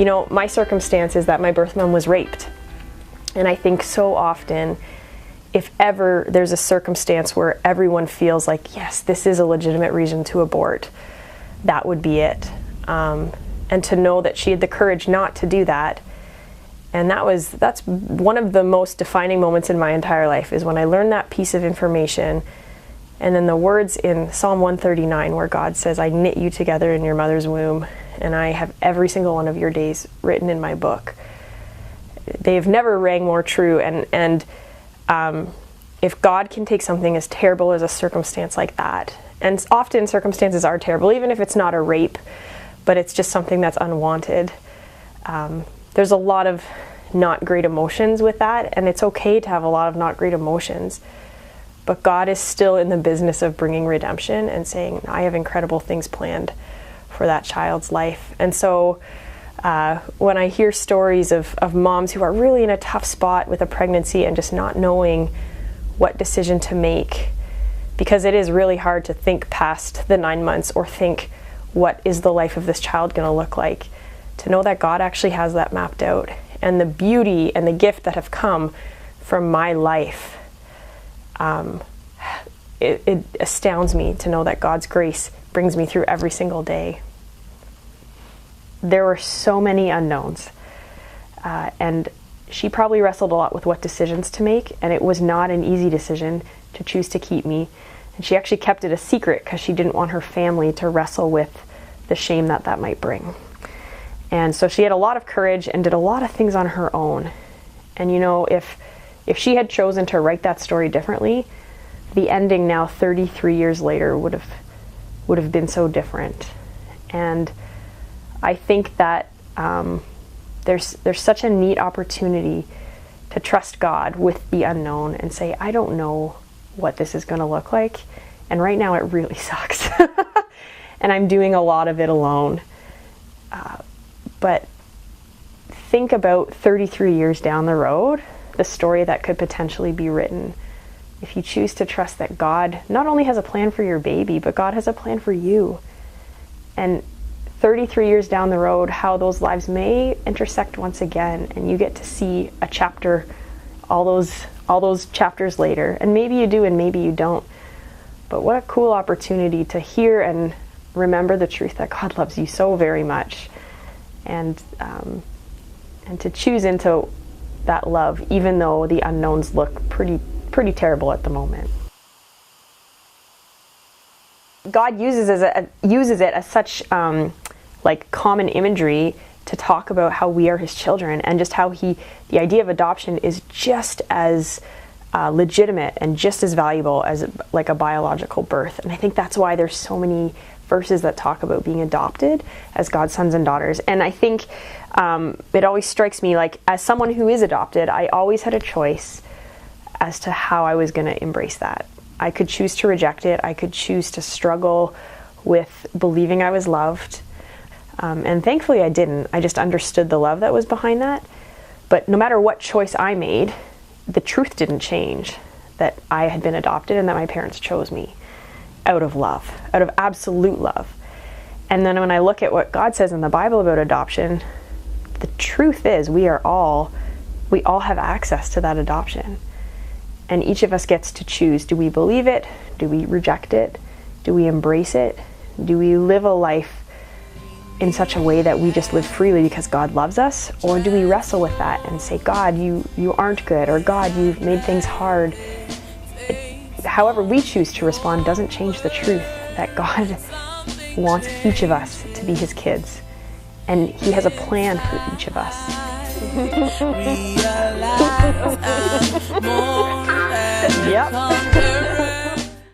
You know, my circumstance is that my birth mom was raped. And I think so often, if ever there's a circumstance where everyone feels like, yes, this is a legitimate reason to abort, that would be it. And to know that she had the courage not to do that. And that's one of the most defining moments in my entire life, is when I learned that piece of information. And then the words in Psalm 139 where God says, I knit you together in your mother's womb, and I have every single one of your days written in my book. They've never rang more true. And if God can take something as terrible as a circumstance like that, and often circumstances are terrible, even if it's not a rape, but it's just something that's unwanted. There's a lot of not great emotions with that, and it's okay to have a lot of not great emotions. But God is still in the business of bringing redemption and saying, I have incredible things planned for that child's life. And so when I hear stories of moms who are really in a tough spot with a pregnancy and just not knowing what decision to make, because it is really hard to think past the 9 months or think, what is the life of this child going to look like? To know that God actually has that mapped out, and the beauty and the gift that have come from my life, it astounds me to know that God's grace brings me through every single day. There were so many unknowns, and she probably wrestled a lot with what decisions to make, and it was not an easy decision to choose to keep me. And she actually kept it a secret because she didn't want her family to wrestle with the shame that might bring. And so she had a lot of courage and did a lot of things on her own. And you know, if she had chosen to write that story differently, the ending now 33 years later would have been so different. And I think that there's such a neat opportunity to trust God with the unknown and say, I don't know what this is going to look like, and right now it really sucks. And I'm doing a lot of it alone. But think about 33 years down the road, the story that could potentially be written if you choose to trust that God not only has a plan for your baby, but God has a plan for you. And 33 years down the road, how those lives may intersect once again, and you get to see a chapter, all those chapters later. And maybe you do and maybe you don't. But what a cool opportunity to hear and remember the truth that God loves you so very much, and to choose into that love, even though the unknowns look pretty terrible at the moment. God uses it as such like common imagery to talk about how we are His children, and just how the idea of adoption is just as legitimate and just as valuable as like a biological birth. And I think that's why there's so many verses that talk about being adopted as God's sons and daughters. And I think it always strikes me, like, as someone who is adopted, I always had a choice as to how I was going to embrace that. I could choose to reject it. I could choose to struggle with believing I was loved. And thankfully I didn't. I just understood the love that was behind that. But no matter what choice I made, the truth didn't change, that I had been adopted and that my parents chose me out of love, out of absolute love. And then when I look at what God says in the Bible about adoption, the truth is we all have access to that adoption. And each of us gets to choose. Do we believe it? Do we reject it? Do we embrace it? Do we live a life in such a way that we just live freely because God loves us? Or do we wrestle with that and say, God, you aren't good, or God, you've made things hard? However we choose to respond doesn't change the truth that God wants each of us to be His kids, and He has a plan for each of us. Yep.